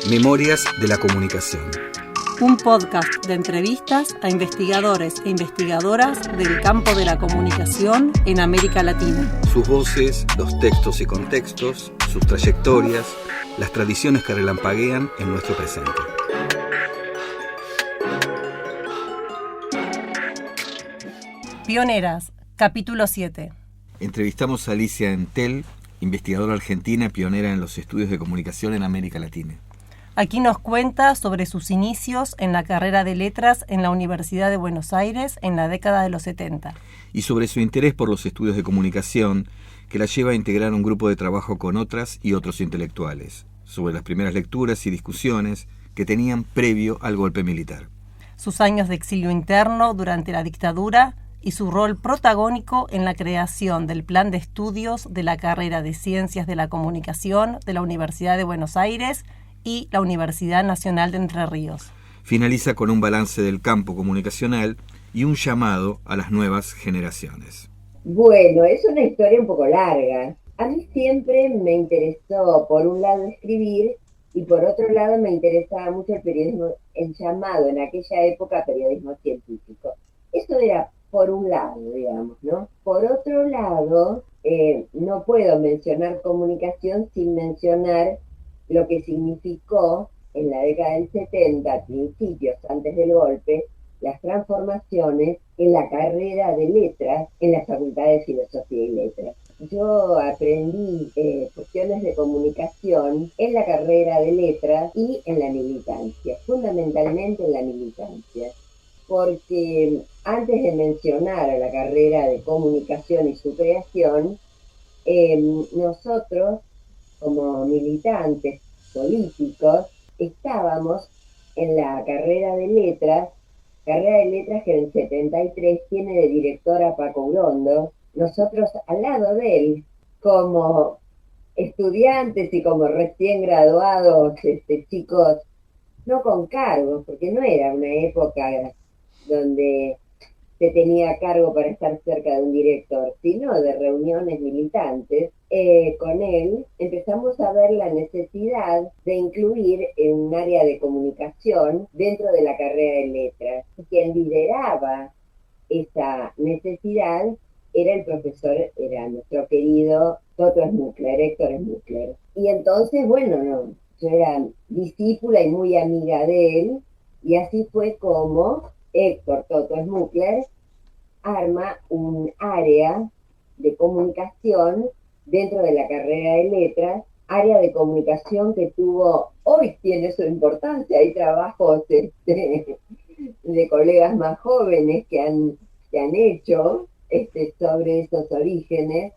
Memorias de la Comunicación. Un podcast de entrevistas a investigadores e investigadoras del campo de la comunicación en América Latina. Sus voces, los textos y contextos, sus trayectorias, las tradiciones que relampaguean en nuestro presente. Pioneras, capítulo 7. Entrevistamos a Alicia Entel, investigadora argentina pionera en los estudios de comunicación en América Latina. Aquí nos cuenta sobre sus inicios en la carrera de letras en la Universidad de Buenos Aires en la década de los 70. Y sobre su interés por los estudios de comunicación que la lleva a integrar un grupo de trabajo con otras y otros intelectuales, sobre las primeras lecturas y discusiones que tenían previo al golpe militar. Sus años de exilio interno durante la dictadura y su rol protagónico en la creación del plan de estudios de la carrera de Ciencias de la Comunicación de la Universidad de Buenos Aires y la Universidad Nacional de Entre Ríos. Finaliza con un balance del campo comunicacional y un llamado a las nuevas generaciones. Bueno, es una historia un poco larga. A mí siempre me interesó, por un lado, escribir y por otro lado me interesaba mucho el periodismo, el llamado en aquella época periodismo científico. Eso era por un lado, digamos, ¿no? Por otro lado, no puedo mencionar comunicación sin mencionar lo que significó en la década del 70, principios antes del golpe, las transformaciones en la carrera de letras en la Facultad de Filosofía y Letras. Yo aprendí cuestiones de comunicación en la carrera de letras y en la militancia, fundamentalmente en la militancia, porque antes de mencionar a la carrera de comunicación y su creación, nosotros, como militantes políticos, estábamos en la carrera de letras que en el 73 tiene de director a Paco Urondo, nosotros al lado de él, como estudiantes y como recién graduados, chicos, no con cargos, porque no era una época donde se tenía cargo para estar cerca de un director, sino de reuniones militantes. Con él empezamos a ver la necesidad de incluir en un área de comunicación dentro de la carrera de letras. Y quien lideraba esa necesidad era nuestro querido Toto Smukler, Héctor Smukler. Y entonces, bueno, yo era discípula y muy amiga de él, y así fue como Héctor Toto Smukler arma un área de comunicación dentro de la carrera de letras, área de comunicación que hoy tiene su importancia. Hay trabajos de colegas más jóvenes que han hecho sobre esos orígenes,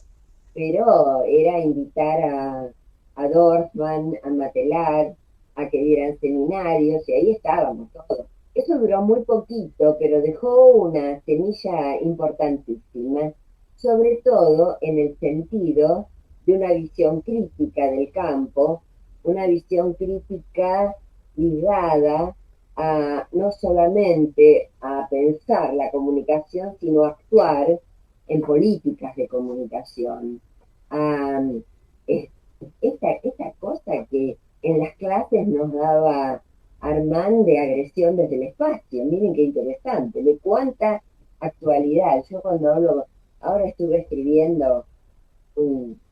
pero era invitar a Dorfman, a Matelar, a que dieran seminarios, y ahí estábamos todos. Eso duró muy poquito, pero dejó una semilla importantísima, sobre todo en el sentido de una visión crítica del campo, una visión crítica ligada a no solamente a pensar la comunicación, sino a actuar en políticas de comunicación. Esta cosa que en las clases nos daba Armand de agresión desde el espacio, miren qué interesante, de cuánta actualidad. Yo cuando ahora estuve escribiendo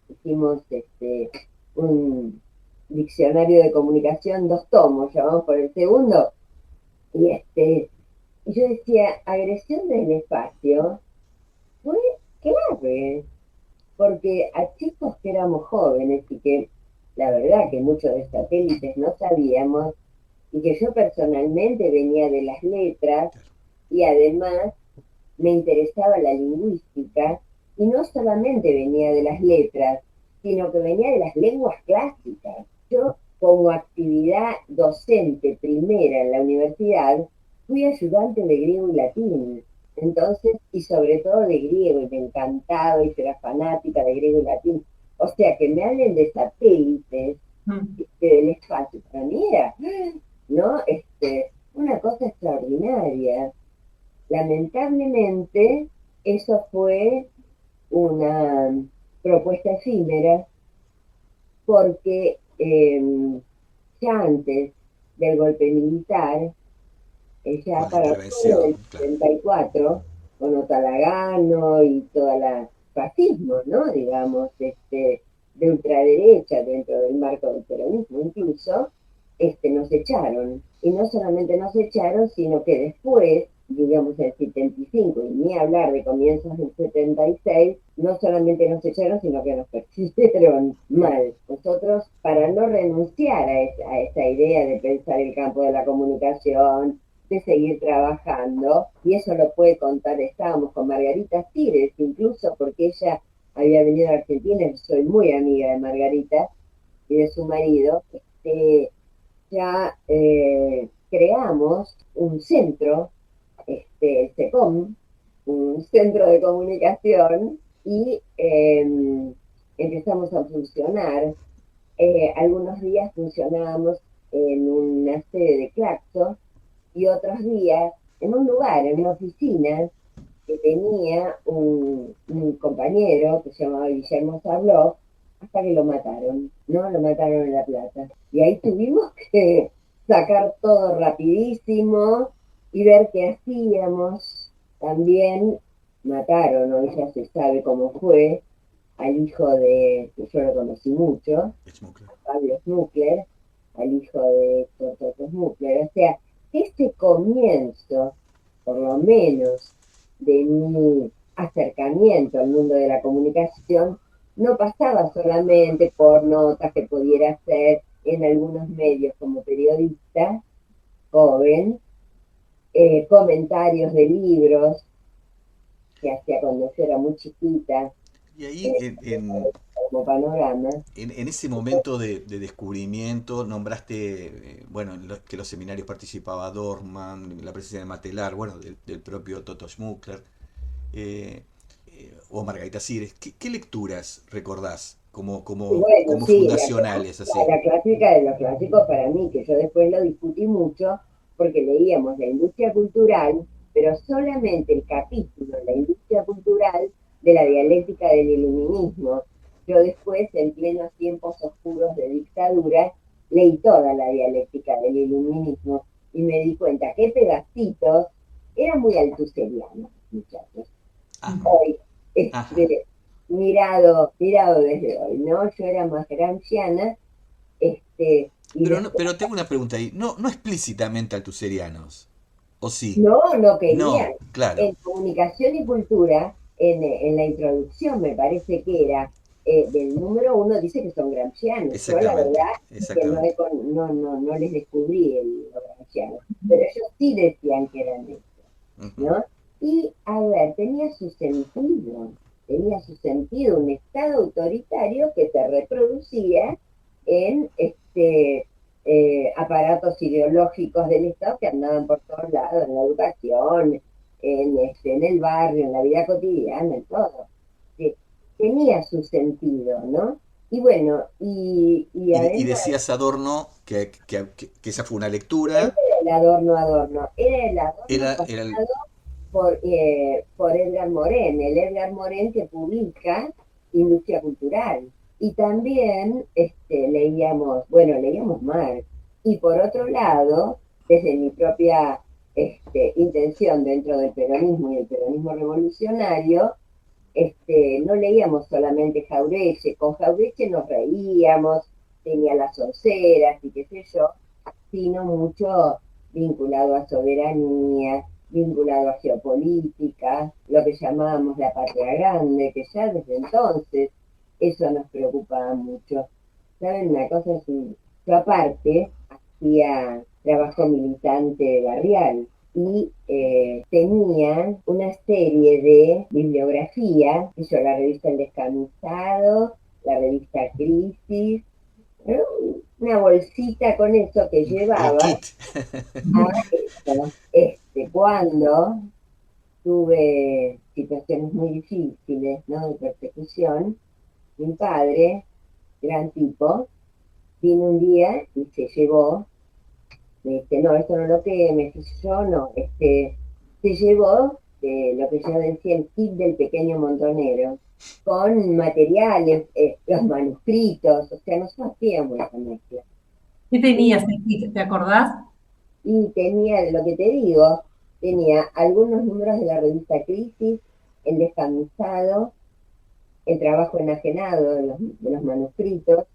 hicimos un diccionario de comunicación, 2 tomos, ya vamos por el segundo, y yo decía, agresión desde el espacio fue clave, porque a chicos que éramos jóvenes y que la verdad que muchos de satélites no sabíamos, y que yo personalmente venía de las letras y además me interesaba la lingüística, y no solamente venía de las letras, sino que venía de las lenguas clásicas. Yo, como actividad docente primera en la universidad, fui ayudante de griego y latín. Entonces, y sobre todo de griego, y me encantaba, y yo era fanática de griego y latín. O sea, que me hablen de satélites, del espacio, para mí era, ¿no? Una cosa extraordinaria. Lamentablemente, eso fue una propuesta efímera, porque ya antes del golpe militar, ya Con la para octubre del intervención, claro. 74, con Otalagano y toda la fascismo, ¿no? Digamos, de ultraderecha dentro del marco del peronismo incluso, nos echaron. Y no solamente nos echaron, sino que después, digamos en el 75, y ni hablar de comienzos del 76, no solamente nos echaron, sino que nos persiguieron mal. Nosotros, para no renunciar a esa idea de pensar el campo de la comunicación, de seguir trabajando, y eso lo puede contar, estábamos con Margarita Stires, incluso porque ella había venido a Argentina, soy muy amiga de Margarita y de su marido, ya creamos un centro, el SECOM, un centro de comunicación, y empezamos a funcionar. Algunos días funcionábamos en una sede de Claxo y otros días en un lugar, en una oficina que tenía un compañero que se llamaba Guillermo Sabló, hasta que lo mataron, ¿no? Lo mataron en La Plata. Y ahí tuvimos que sacar todo rapidísimo y ver qué hacíamos. También mataron, hoy ya se sabe cómo fue, al hijo que yo lo conocí mucho, Pablo Smuckler, al hijo de Héctor Toto Smuckler. O sea, ese comienzo, por lo menos, de mi acercamiento al mundo de la comunicación, no pasaba solamente por notas que pudiera hacer en algunos medios como periodista joven, comentarios de libros que hacía cuando yo era muy chiquita, Y ahí, como Panorama. en ese momento de descubrimiento, nombraste, bueno, que los seminarios participaba Dorman, la presencia de Matelar, bueno, del propio Toto Schmuckler, eh, o Margarita Sires. ¿Qué lecturas recordás Y bueno, como sí, fundacionales, así? la clásica de los clásicos para mí, que yo después lo discutí mucho, porque leíamos la industria cultural, pero solamente el capítulo, la industria cultural, de la dialéctica del iluminismo. Yo después, en plenos tiempos oscuros de dictadura, leí toda la dialéctica del iluminismo y me di cuenta que pedacitos eran muy altuserianos, muchachos. Ajá, Hoy, ajá. mirado desde hoy, ¿no? Yo era más gramsciana, y Pero, no, después pero tengo una pregunta ahí. No, no explícitamente altuserianos. ¿O sí? no querían. No, claro. En comunicación y cultura, en la introducción me parece que era del número 1, dice que son gramscianos. Yo la Exactamente, verdad que no, exactamente. no les descubrí los gramscianos, pero ellos sí decían que eran eso, Ujú. ¿no? Y a ver, tenía su sentido, un Estado autoritario que se reproducía en aparatos ideológicos del Estado que andaban por todos lados, en la educación, en el barrio, en la vida cotidiana, en todo. Que tenía su sentido, ¿no? Y bueno, y Y además, decías Adorno que esa fue una él lectura. era el adorno, era el adorno Era el. pasado por Edgar Morin, el Edgar Morin que publica Industria Cultural. Y también leíamos Marx. Y por otro lado, desde mi propia intención dentro del peronismo y el peronismo revolucionario, no leíamos solamente Jaureche, con Jaureche nos reíamos, tenía las onceras y qué sé yo, sino mucho vinculado a soberanía, vinculado a geopolítica, lo que llamábamos la patria grande, que ya desde entonces eso nos preocupaba mucho. ¿Saben una cosa? Yo aparte hacía trabajo militante barrial y tenía una serie de bibliografía, yo la revista El Descamisado, la revista Crisis, ¿no? Una bolsita con eso que El llevaba kit. a eso, cuando tuve situaciones muy difíciles, ¿no? De persecución. Mi padre, gran tipo, vino un día y se llevó, me dice, no, esto no lo quemes, qué sé yo, no, se llevó lo que yo decía el kit del pequeño montonero, con materiales, los manuscritos, o sea, nosotros hacíamos esa mezcla. ¿Qué tenías aquí? ¿Te acordás? Y tenía, lo que te digo, tenía algunos números de la revista Crisis, El Descamisado, El Trabajo Enajenado de los manuscritos,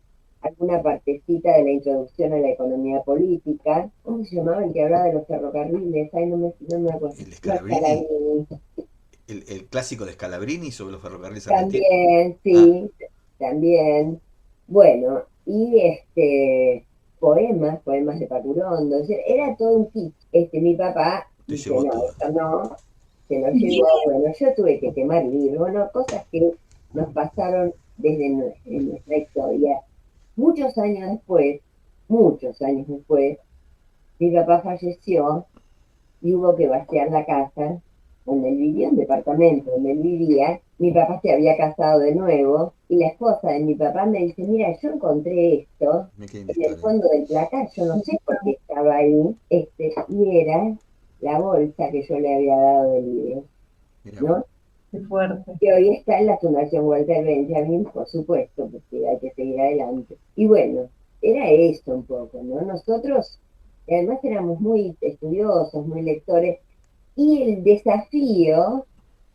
alguna partecita de la introducción a la economía política. ¿Cómo se llamaba el que hablaba de los ferrocarriles? Ay, no me acuerdo. El No, Scalabrini, Scalabrini. el clásico de Scalabrini sobre los ferrocarriles argentinos. También, Ah, sí, también. Bueno, y poemas de Pacurondo, o sea, era todo un kit. Mi papá te dice, llevó no, todo. esto no, se lo ¿Y llevó, bueno, yo tuve que quemar libros, bueno, cosas que nos pasaron desde en nuestra historia. Muchos años después, mi papá falleció y hubo que vaciar la casa donde él vivía, un departamento donde él vivía. Mi papá se había casado de nuevo y la esposa de mi papá me dice, mira, yo encontré esto Me quedé en la en el historia. fondo del placar, yo no sé por qué estaba ahí, y era la bolsa que yo le había dado de libros, Mira vos. ¿no? Qué fuerte. Que hoy está en la Fundación Walter Benjamin, por supuesto, porque hay que seguir adelante. Y bueno, era eso un poco, ¿no? Nosotros, además éramos muy estudiosos, muy lectores, y el desafío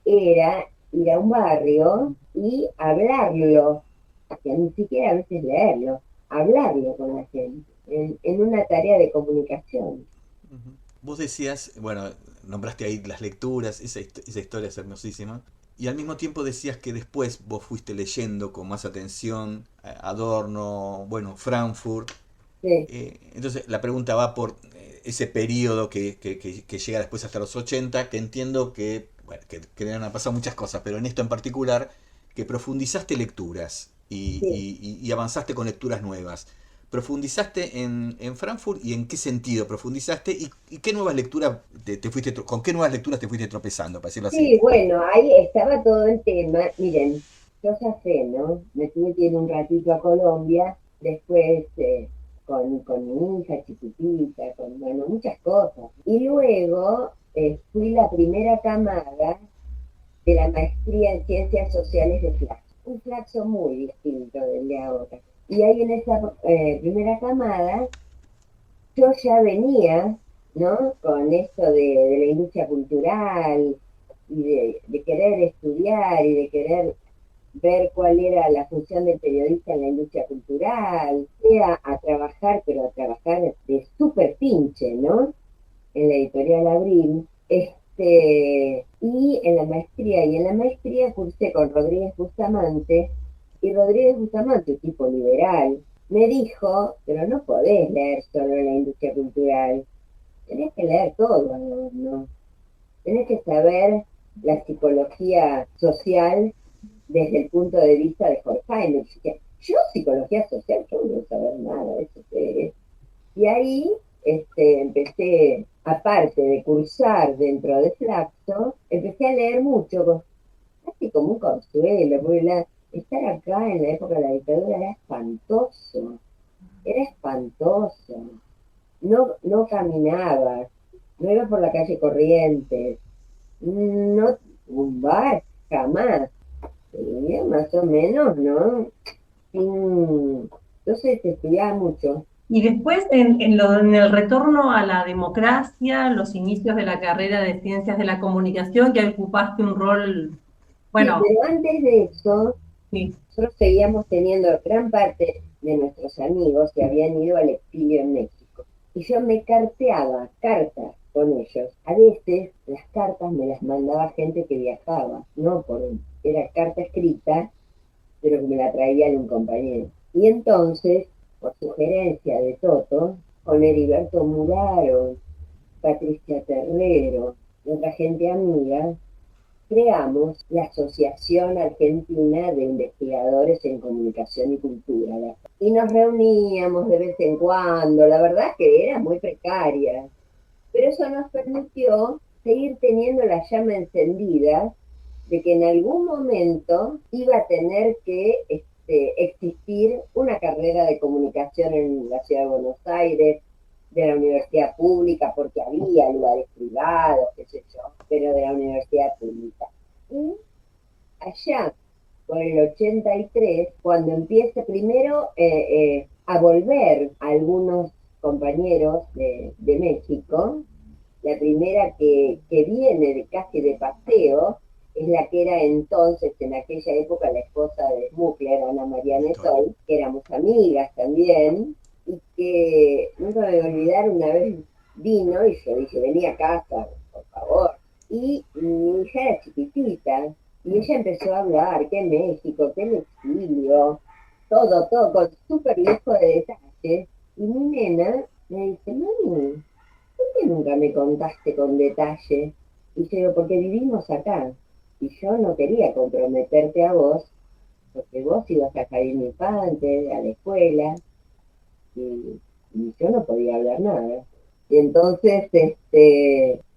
era ir a un barrio y hablarlo, que ni siquiera a veces leerlo, hablarlo con la gente, en una tarea de comunicación. Ujú. Vos decías, bueno, nombraste ahí las lecturas, esa historia es hermosísima. Y al mismo tiempo decías que después vos fuiste leyendo con más atención Adorno, bueno, Frankfurt. Sí, Entonces la pregunta va por ese periodo que llega después hasta los 80 que entiendo que, bueno, que han pasado muchas cosas, pero en esto en particular, que profundizaste lecturas sí. y avanzaste con lecturas nuevas. ¿Profundizaste en Frankfurt y en qué sentido profundizaste y qué nuevas lecturas con qué nuevas lecturas te fuiste tropezando, para decirlo así? Sí, bueno, ahí estaba todo el tema. Miren, yo zafé, ¿no? Me tuve que ir un ratito a Colombia, después con mi hija chiquitita, con, bueno, muchas cosas. Y luego fui la primera camada de la maestría en Ciencias Sociales de Flaxo. Un Flaxo muy distinto del de ahora. Y ahí en esa primera camada yo ya venía, ¿no? Con esto de la industria cultural y de querer estudiar y de querer ver cuál era la función del periodista en la industria cultural, a trabajar, pero a trabajar de súper pinche, ¿no? En la editorial Abril, y en la maestría cursé con Rodríguez Bustamante, y Rodríguez Bustamante, tipo liberal, me dijo, pero no podés leer solo la industria cultural, tenés que leer todo, ¿no? ¿No? Tenés que saber la psicología social desde el punto de vista de Horkheimer. Yo, psicología social, yo no quiero saber nada de eso. Y ahí empecé, aparte de cursar dentro de Flaxo, empecé a leer mucho, casi como un consuelo, porque estar acá en la época de la dictadura era espantoso. No, no caminabas, no ibas por la calle Corrientes, no, un bar, jamás. Más o menos, ¿no? Entonces se estudiaba mucho. Y después, en el retorno a la democracia, los inicios de la carrera de Ciencias de la Comunicación, que ocupaste un rol, Sí, bueno, pero antes de eso, sí, nosotros seguíamos teniendo gran parte de nuestros amigos que habían ido al exilio en México. Y yo me carteaba cartas con ellos. A veces las cartas me las mandaba gente que viajaba, no era carta escrita, pero que me la traía de un compañero. Y entonces, por sugerencia de Toto, con Heriberto Muraro, Patricia Terrero y otra gente amiga, creamos la Asociación Argentina de Investigadores en Comunicación y Cultura. Y nos reuníamos de vez en cuando, la verdad que era muy precaria, pero eso nos permitió seguir teniendo la llama encendida de que en algún momento iba a tener que existir una carrera de comunicación en la ciudad de Buenos Aires, de la universidad pública, porque había lugares privados, qué sé yo, pero de la universidad pública. Y allá, por el 83, cuando empieza primero a volver algunos compañeros de México. La primera que viene casi de paseo es la que era entonces, en aquella época, la esposa de Smukler, Ana María Netol, que éramos amigas también, y que nunca me voy a olvidar, una vez vino y yo dije, vení a casa, por favor. Y mi hija era chiquitita, y ella empezó a hablar, que México, que el exilio, todo, con súper lujo de detalles. Y mi nena me dice, mami, ¿por qué nunca me contaste con detalle? Y yo digo, porque vivimos acá. Y yo no quería comprometerte a vos, porque vos ibas a Jardín Infante, a la escuela, y yo no podía hablar nada. Y entonces,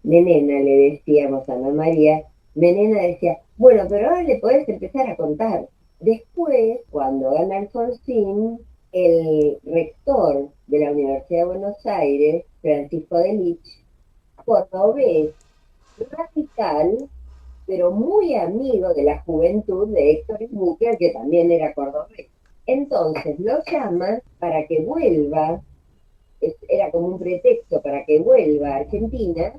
Menena le decíamos a Ana María, Menena decía, bueno, pero ahora le podés empezar a contar. Después, cuando gana Alfonsín, el rector de la Universidad de Buenos Aires, Francisco de Lich, cordobés, radical, pero muy amigo de la juventud de Héctor Smucker, que también era cordobés. Entonces lo llama para que vuelva, era como un pretexto para que vuelva a Argentina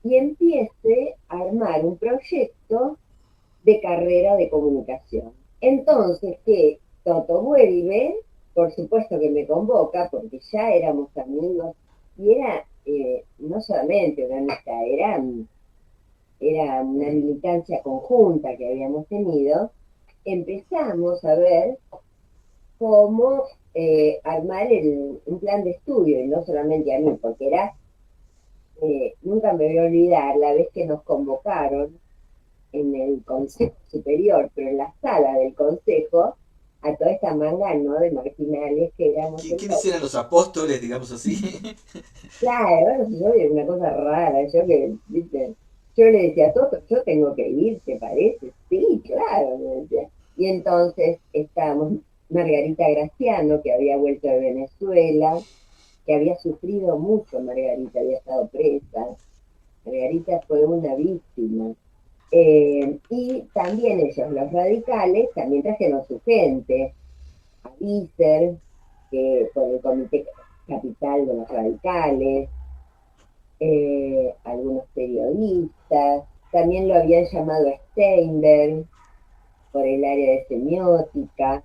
y empiece a armar un proyecto de carrera de comunicación. Entonces que Toto vuelve, por supuesto que me convoca, porque ya éramos amigos, y era no solamente una amistad, era una militancia conjunta que habíamos tenido. Empezamos a ver cómo armar un plan de estudio, y no solamente a mí, porque nunca me voy a olvidar la vez que nos convocaron en el Consejo Superior, pero en la sala del Consejo, a toda esta manga, ¿no?, de marginales que éramos. ¿Quiénes eran los apóstoles, digamos así? Claro, yo era una cosa rara, ¿viste? Yo le decía a Toto, yo tengo que ir, ¿te parece? Sí, claro, me decía. Y entonces estábamos Margarita Graciano, que había vuelto de Venezuela, que había sufrido mucho. Margarita había estado presa. Margarita fue una víctima. Y también ellos, los radicales, también trajeron su gente, a Vícer, que por el Comité Capital de los Radicales, algunos periodistas, también lo habían llamado a Steinberg por el área de semiótica.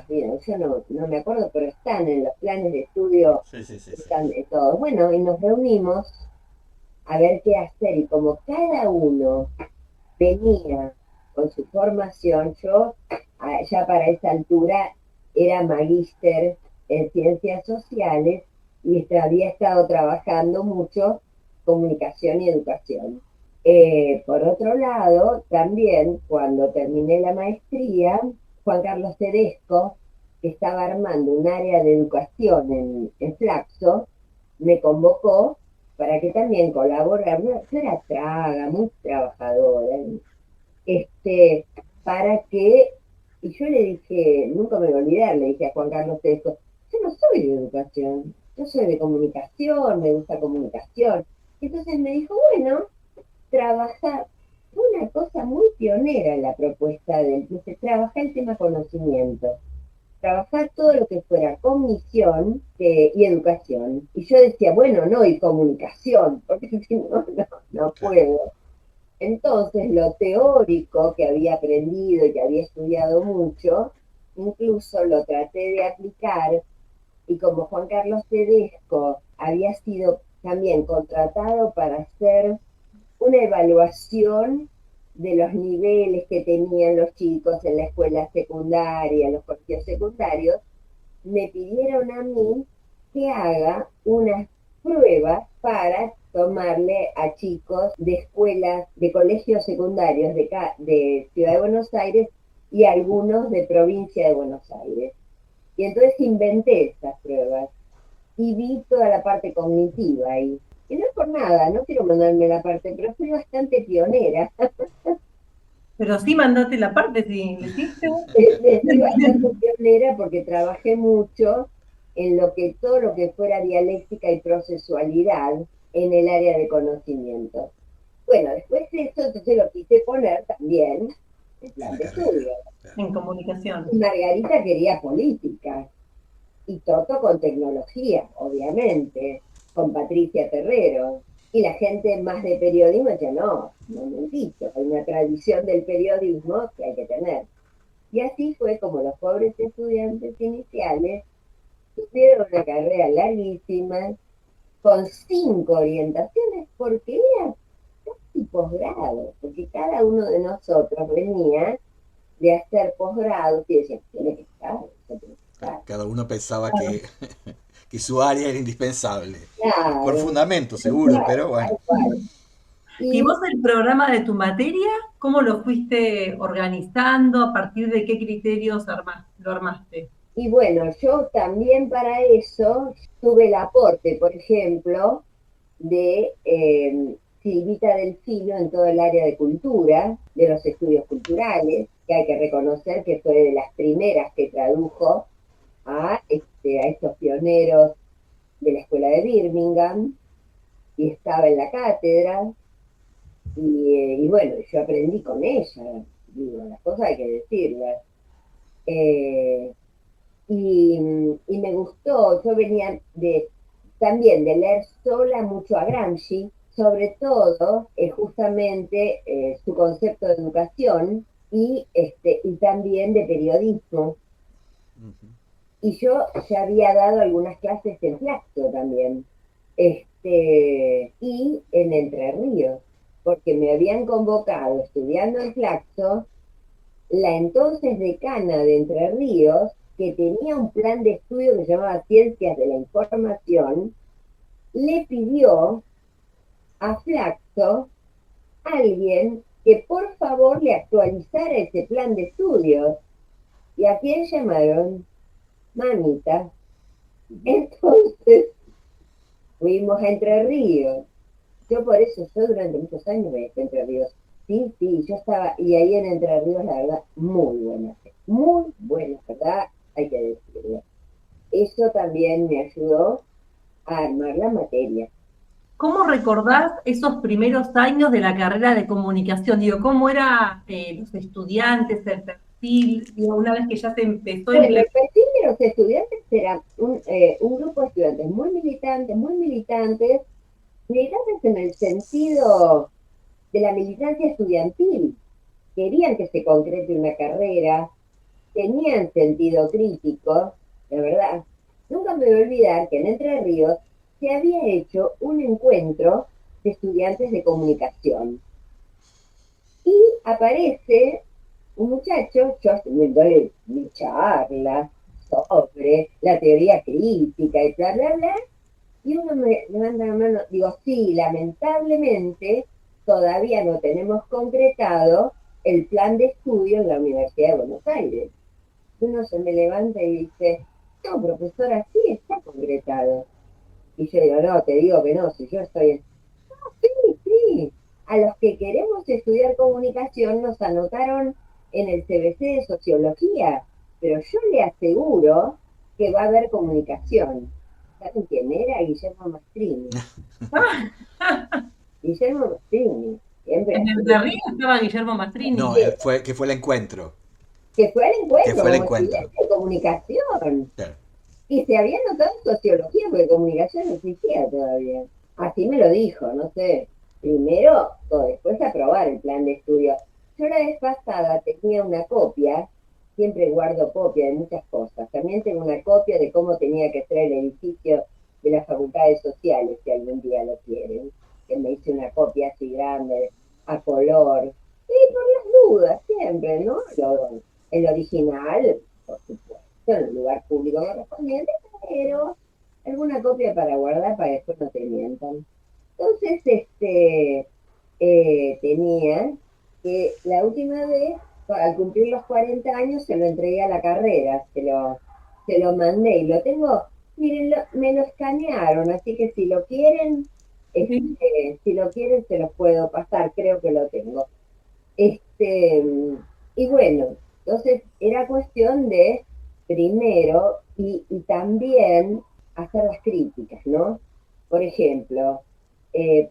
Bien, yo no me acuerdo, pero están en los planes de estudio, Sí, sí, sí, sí. están todos. Bueno, y nos reunimos a ver qué hacer, y como cada uno venía con su formación, yo ya para esa altura era magíster en ciencias sociales y había estado trabajando mucho comunicación y educación. Por otro lado, también cuando terminé la maestría, Juan Carlos Tedesco, que estaba armando un área de educación en Flaxo, me convocó para que también colaborara. Yo era traga, muy trabajadora, para que, y yo le dije, nunca me voy a olvidar, le dije a Juan Carlos Tedesco, yo no soy de educación, yo soy de comunicación, me gusta comunicación. Entonces me dijo, bueno, trabajar, fue una cosa muy pionera en la propuesta de él, dice, trabajar el tema conocimiento, trabajar todo lo que fuera cognición y educación. Y yo decía, bueno, no, y comunicación, porque si no puedo. Entonces, lo teórico que había aprendido y que había estudiado mucho, incluso lo traté de aplicar, y como Juan Carlos Tedesco había sido también contratado para hacer una evaluación de los niveles que tenían los chicos en la escuela secundaria, en los colegios secundarios, me pidieron a mí que haga unas pruebas para tomarle a chicos de escuelas, de colegios secundarios de Ciudad de Buenos Aires y algunos de provincia de Buenos Aires. Y entonces inventé estas pruebas y vi toda la parte cognitiva ahí. Y no es por nada, no quiero mandarme la parte, pero fui bastante pionera. Pero sí mandaste la parte, sí, ¿le hiciste? Fui bastante pionera porque trabajé mucho en todo lo que fuera dialéctica y procesualidad en el área de conocimiento. Bueno, después de eso, entonces lo quise poner también el plan la de carrera. estudio. En comunicación. Y Margarita quería política y Toto con tecnología, obviamente, con Patricia Terrero. Y la gente más de periodismo decía, no, un momentito, hay una tradición del periodismo que hay que tener. Y así fue como los pobres estudiantes iniciales tuvieron una carrera larguísima, con 5 orientaciones, porque era casi posgrado, porque cada uno de nosotros venía de hacer posgrados y decía, tiene que estar, tiene que estar. Cada uno pensaba que su área era indispensable. Por Claro, fundamento, tal seguro, cual, pero bueno. tal cual. ¿Y Y, vos el programa de tu materia, cómo lo fuiste organizando? ¿A partir de qué criterios lo armaste? y bueno, yo también para eso tuve el aporte, por ejemplo, de Silvita Delfino en todo el área de cultura, de los estudios culturales, que hay que reconocer que fue de las primeras que tradujo a estos pioneros de la escuela de Birmingham, y estaba en la cátedra, y bueno, yo aprendí con ella, digo, las cosas hay que decirlas. Eh, y me gustó, yo venía también de leer sola mucho a Gramsci, sobre todo justamente su concepto de educación y también de periodismo. Y yo ya había dado algunas clases en Flaxo también, y en Entre Ríos, porque me habían convocado estudiando en Flaxo la entonces decana de Entre Ríos, que tenía un plan de estudio que se llamaba Ciencias de la Información, le pidió a Flaxo alguien que por favor le actualizara ese plan de estudios. ¿Y a quién llamaron? Mamita. Entonces fuimos a Entre Ríos. Yo por eso, yo durante muchos años me fui a Entre Ríos. Sí, sí, yo estaba, y ahí en Entre Ríos, la verdad, muy buena, ¿verdad? Hay que decirlo. Eso también me ayudó a armar la materia. ¿Cómo recordás esos primeros años de la carrera de comunicación? Digo, ¿cómo eran los estudiantes, el perfil? Digo, una vez que ya se empezó a Bueno, el implementar. perfil de los estudiantes era un grupo de estudiantes militantes en el sentido de la militancia estudiantil. Querían que se concrete una carrera, tenían sentido crítico, de verdad. Nunca me voy a olvidar que en Entre Ríos se había hecho un encuentro de estudiantes de comunicación. Y aparece un muchacho, yo haciéndole mi charla sobre la teoría crítica y bla, bla, bla, y uno me levanta la mano, digo, sí, lamentablemente todavía no tenemos concretado el plan de estudio en la Universidad de Buenos Aires. Uno se me levanta y dice, no, profesora, sí está concretado. Y yo digo, no, te digo que no, si yo estoy en... Sí, sí, a los que queremos estudiar comunicación nos anotaron en el CBC de Sociología, pero yo le aseguro que va a haber comunicación. ¿Saben quién era? Guillermo Mastrini. Guillermo Mastrini, siempre En así, Entre Ríos estaba Guillermo Mastrini. No, que fue el encuentro. que fue al Que encuentro fue el como encuentro. estudiante de comunicación. Claro. Y se había notado en sociología, porque comunicación no existía todavía. Así me lo dijo, no sé. Primero o después aprobar el plan de estudio. Yo la vez pasada tenía una copia, siempre guardo copia de muchas cosas. También tengo una copia de cómo tenía que ser el edificio de las facultades sociales, si algún día lo quieren. Que me hice una copia así grande, a color. Y por las dudas, siempre, ¿no? El original, por supuesto, en el lugar público correspondiente, pero alguna copia para guardar para que después no te mientan. Entonces, tenía que la última vez, al cumplir los 40 años, se lo entregué a la carrera, se lo mandé y lo tengo, miren, me lo escanearon, así que Sí. si lo quieren se los puedo pasar, creo que lo tengo. Este, y bueno, entonces era cuestión de primero y también hacer las críticas, ¿no? Por ejemplo,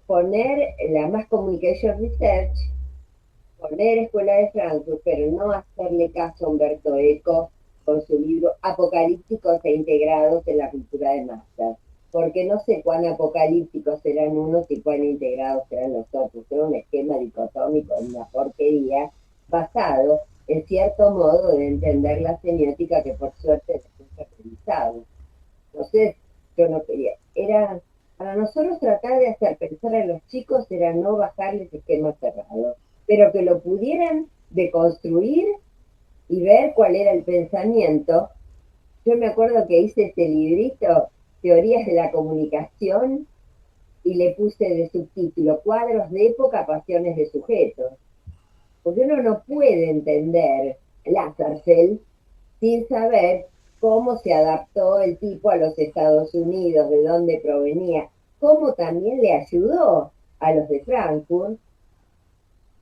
poner la Mass Communication Research poner Escuela de Frankfurt, pero no hacerle caso a Humberto Eco con su libro Apocalípticos e integrados en la cultura de masas. Porque no sé cuán apocalípticos serán unos y cuán integrados serán los otros. Era un esquema dicotómico, una porquería, basado en cierto modo de entender la semiótica que por suerte después se ha realizado. Entonces, yo no quería. Era, para nosotros tratar de hacer pensar a los chicos era no bajarles esquemas cerrados, pero que lo pudieran deconstruir y ver cuál era el pensamiento. Yo me acuerdo que hice este librito, Teorías de la Comunicación, y le puse de subtítulo Cuadros de época, pasiones de sujetos. Porque uno no puede entender Lasserfeld sin saber cómo se adaptó el tipo a los Estados Unidos, de dónde provenía, cómo también le ayudó a los de Frankfurt,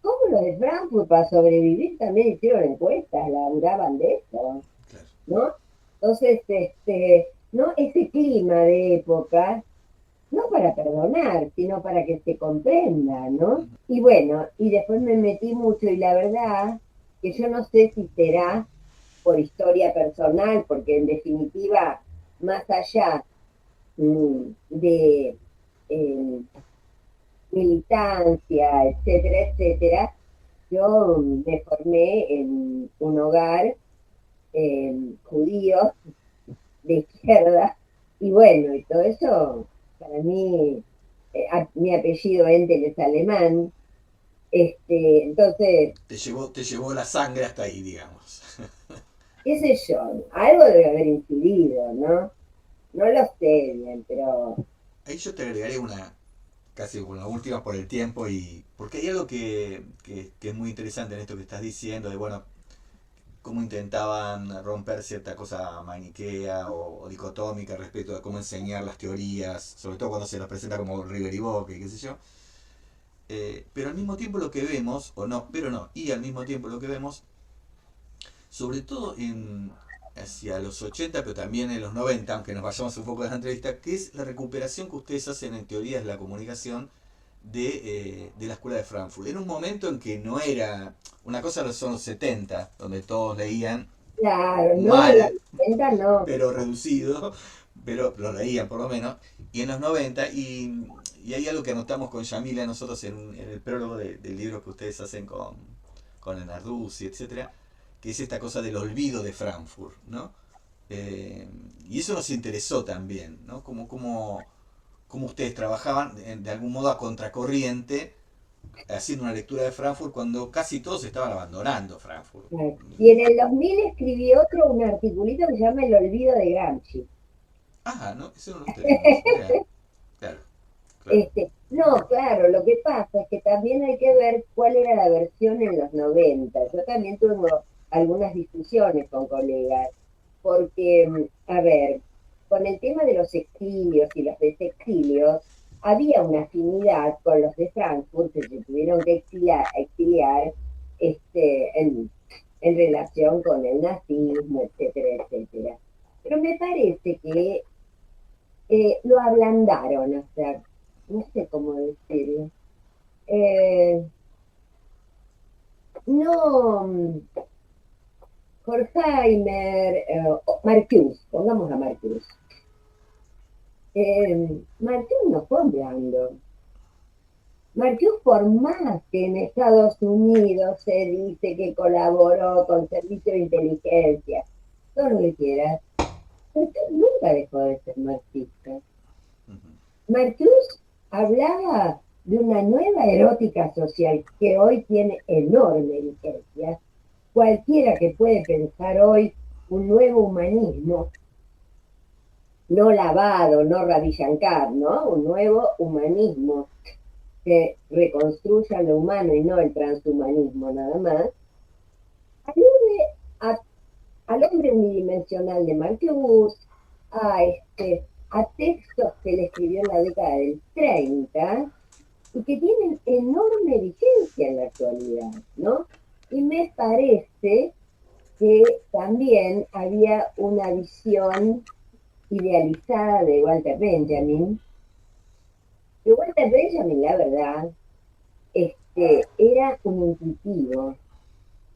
cómo los de Frankfurt para sobrevivir también hicieron encuestas, laburaban de eso, Claro. ¿no? Entonces, ¿no? Ese clima de época, no para perdonar, sino para que se comprenda, ¿no? Y bueno, y después me metí mucho y la verdad que yo no sé si será por historia personal, porque en definitiva, más allá de eh, militancia, etcétera, etcétera, yo me formé en un hogar judío de izquierda y bueno, y todo eso, para mí, mi apellido Entel es alemán, entonces, Te llevó la sangre hasta ahí, digamos. qué sé yo, algo debe haber incidido, ¿no? No lo sé bien, pero Ahí yo te agregaré una, casi una última por el tiempo, y porque hay algo que es muy interesante en esto que estás diciendo, de bueno, cómo intentaban romper cierta cosa maniquea o dicotómica respecto a cómo enseñar las teorías, sobre todo cuando se las presenta como River y Boca y qué sé yo. Pero al mismo tiempo lo que vemos, o no, pero no, y al mismo tiempo lo que vemos, sobre todo hacia los 80 pero también en los 90 aunque nos vayamos un poco de la entrevista, que es la recuperación que ustedes hacen en teorías de la comunicación de la escuela de Frankfurt. En un momento en que no era, una cosa son los 70 donde todos leían claro, no, en la mal, venta no. pero reducido, pero lo leían por lo menos, y en los 90 y hay algo que anotamos con Yamila nosotros en el prólogo del libro que ustedes hacen con el Narduzzi, etcétera, que es esta cosa del olvido de Frankfurt, ¿no? Y eso nos interesó también, ¿no? Como ustedes trabajaban de algún modo a contracorriente, haciendo una lectura de Frankfurt cuando casi todos estaban abandonando Frankfurt. Claro. Y en el 2000 escribí otro, un articulito que se llama El olvido de Gramsci. Ah, no, eso no lo tenemos. Mirá, claro, claro. No, claro, lo que pasa es que también hay que ver cuál era la versión en los 90. Yo también tuve algunas discusiones con colegas, porque, a ver, con el tema de los exilios y los desexilios, había una afinidad con los de Frankfurt que se tuvieron que exiliar en relación con el nazismo, etcétera, etcétera. Pero me parece que lo ablandaron, o sea, no sé cómo decirlo. Eh, no, Horkheimer, Marcuse, pongamos a Marcuse. Marcuse no fue blando. Marcuse, por más que en Estados Unidos se dice que colaboró con servicios de inteligencia, todo lo que quieras, Marcuse nunca dejó de ser marxista. Marcuse hablaba de una nueva erótica social que hoy tiene enorme vigencia. Cualquiera que puede pensar hoy un nuevo humanismo, no lavado, no Ravi Shankar, ¿no? Un nuevo humanismo que reconstruya lo humano y no el transhumanismo nada más, alude al hombre unidimensional de Marcuse, a textos que él escribió en la década del 30 y que tienen enorme vigencia en la actualidad, ¿no? Y me parece que también había una visión idealizada de Walter Benjamin. Que Walter Benjamin, la verdad, era un intuitivo,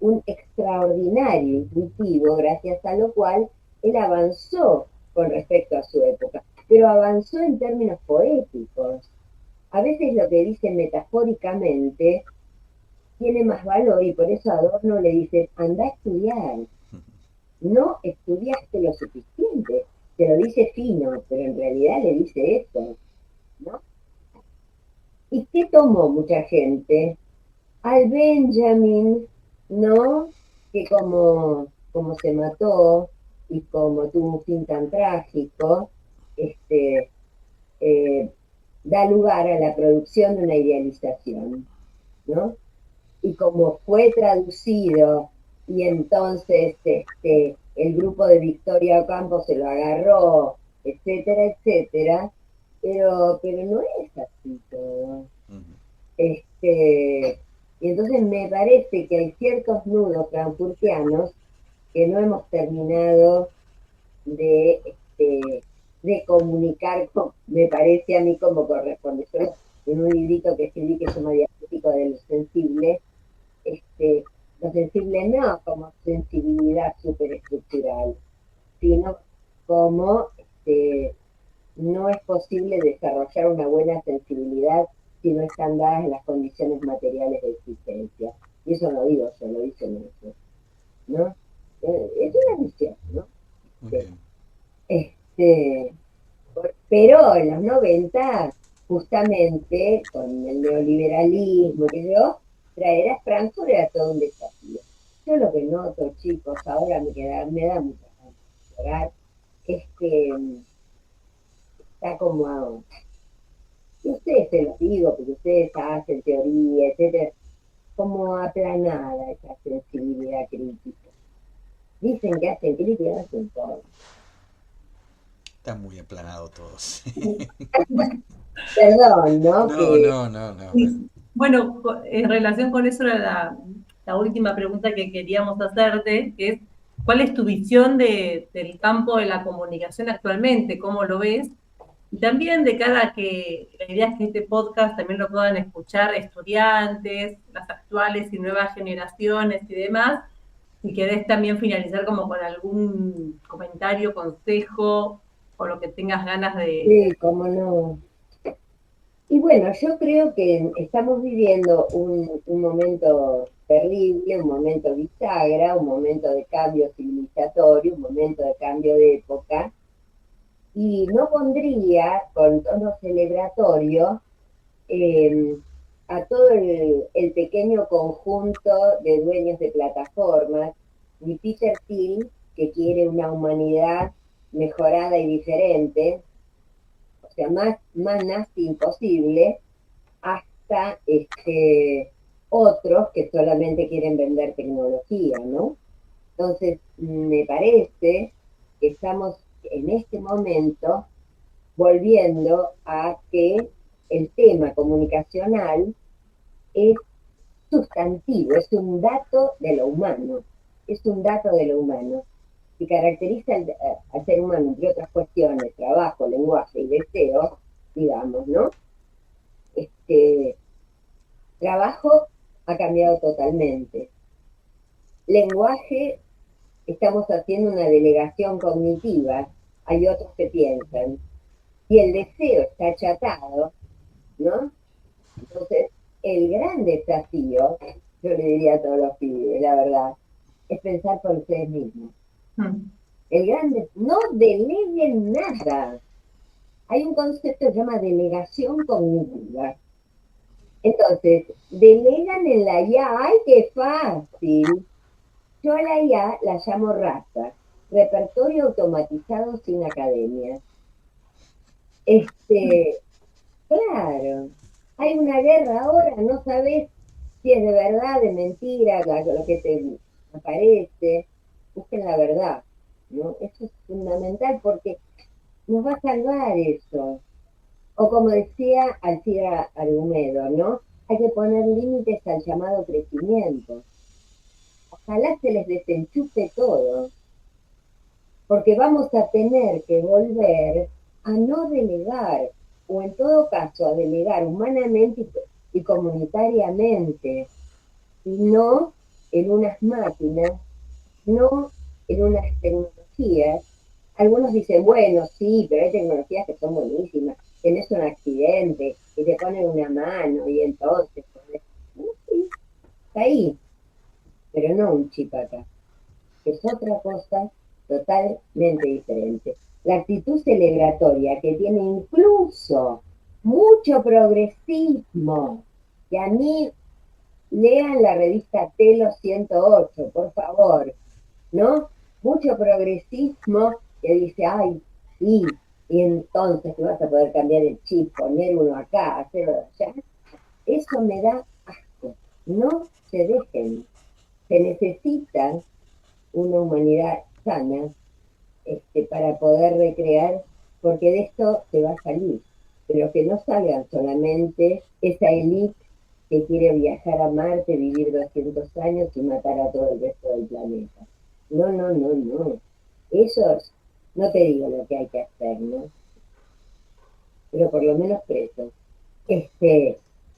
un extraordinario intuitivo, gracias a lo cual él avanzó con respecto a su época, pero avanzó en términos poéticos. A veces lo que dice metafóricamente tiene más valor y por eso Adorno le dice, anda a estudiar, no estudiaste lo suficiente, te lo dice fino, pero en realidad le dice eso, ¿no? ¿Y qué tomó mucha gente? Al Benjamin, ¿no? Que como se mató y como tuvo un fin tan trágico, este, eh, da lugar a la producción de una idealización, ¿no? Y como fue traducido y entonces el grupo de Victoria Ocampo se lo agarró, etcétera, etcétera, pero no es así todo. Y entonces me parece que hay ciertos nudos frankfurtianos que no hemos terminado de, de comunicar, me parece a mí como corresponde. Yo en un librito que escribí que se llama Diagnóstico de lo sensible, lo sensible no como sensibilidad superestructural, sino como no es posible desarrollar una buena sensibilidad si no están dadas las condiciones materiales de existencia. Y eso no digo yo, lo dicen ellos, ¿no? Es una visión, ¿no? Este, pero en los 90, justamente con el neoliberalismo, que yo, traer a Frankfurt era todo un desafío. Yo lo que noto, chicos, ahora me da mucha ganas de llorar, es que está como, y ustedes se los digo, porque ustedes hacen teoría, etcétera, como aplanada esa sensibilidad crítica. Dicen que hacen crítica, hacen todo. Está muy aplanado todo, sí. Perdón, ¿no? No. Bueno, en relación con eso era la última pregunta que queríamos hacerte, que es, ¿cuál es tu visión del campo de la comunicación actualmente? ¿Cómo lo ves? Y también de cara a que la idea es que este podcast también lo puedan escuchar estudiantes, las actuales y nuevas generaciones y demás. Si querés también finalizar como con algún comentario, consejo o lo que tengas ganas de... Sí, cómo no. Y bueno, yo creo que estamos viviendo un momento terrible, un momento bisagra, un momento de cambio civilizatorio, un momento de cambio de época, y no pondría con tono celebratorio a todo el pequeño conjunto de dueños de plataformas, ni Peter Thiel, que quiere una humanidad mejorada y diferente, o sea, más nazi imposible, hasta otros que solamente quieren vender tecnología, ¿no? Entonces, me parece que estamos en este momento volviendo a que el tema comunicacional es sustantivo, es un dato de lo humano, es un dato de lo humano, y caracteriza al ser humano, entre otras cuestiones, trabajo, lenguaje y deseo, digamos, ¿no? Trabajo ha cambiado totalmente. Lenguaje, estamos haciendo una delegación cognitiva, hay otros que piensan, y el deseo está achatado, ¿no? Entonces, el gran desafío, yo le diría a todos los pibes, la verdad, es pensar por ustedes mismos. El gran no deleguen nada. Hay un concepto que se llama delegación cognitiva. Entonces, delegan en la IA, ¡ay, qué fácil! Yo a la IA la llamo RASA, repertorio automatizado sin academia. Claro, hay una guerra ahora, no sabes si es de verdad, de mentira, lo que te aparece, busquen la verdad, ¿no? Eso es fundamental porque nos va a salvar eso. O como decía Alcira Argumedo, ¿no? Hay que poner límites al llamado crecimiento. Ojalá se les desenchufe todo, porque vamos a tener que volver a no delegar, o en todo caso a delegar humanamente y comunitariamente, y no en unas máquinas, no en unas tecnologías. Algunos dicen, bueno, sí, pero hay tecnologías que son buenísimas. Tenés un accidente y te ponen una mano y entonces sí, está ahí, pero no un chip acá, que es otra cosa totalmente diferente. La actitud celebratoria que tiene incluso mucho progresismo, que a mí lean la revista Telo 108, por favor, ¿no? Mucho progresismo que dice, ay, sí, y entonces te vas a poder cambiar el chip, poner uno acá, hacerlo allá. Eso me da asco. No se dejen. Se necesita una humanidad sana para poder recrear, porque de esto se va a salir. Pero que no salgan solamente esa élite que quiere viajar a Marte, vivir 200 años y matar a todo el resto del planeta. No, no, no, no. Esos, no te digo lo que hay que hacer, ¿no? Pero por lo menos presos.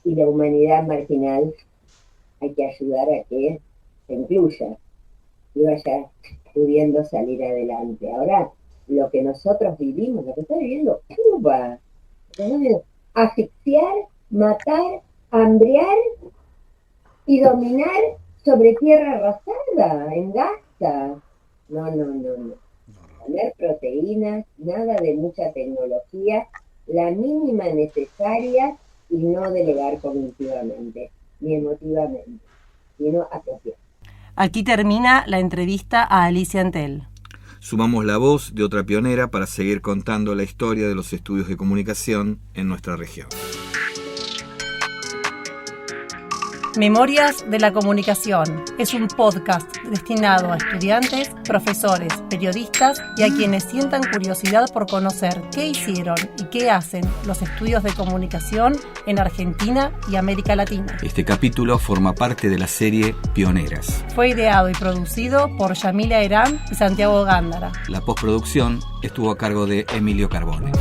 Y la humanidad marginal hay que ayudar a que se incluya y vaya pudiendo salir adelante. Ahora, lo que nosotros vivimos, lo que está viviendo Cuba, asfixiar, matar, hambrear y dominar sobre tierra arrasada, en Gaza. No, no, no, no. Poner proteínas, nada de mucha tecnología, la mínima necesaria y no delegar cognitivamente, ni emotivamente, sino apropiar. Aquí termina la entrevista a Alicia Entel. Sumamos la voz de otra pionera para seguir contando la historia de los estudios de comunicación en nuestra región. Memorias de la Comunicación es un podcast destinado a estudiantes, profesores, periodistas y a quienes sientan curiosidad por conocer qué hicieron y qué hacen los estudios de comunicación en Argentina y América Latina. Este capítulo forma parte de la serie Pioneras. Fue ideado y producido por Yamila Herán y Santiago Gándara. La postproducción estuvo a cargo de Emilio Carbone.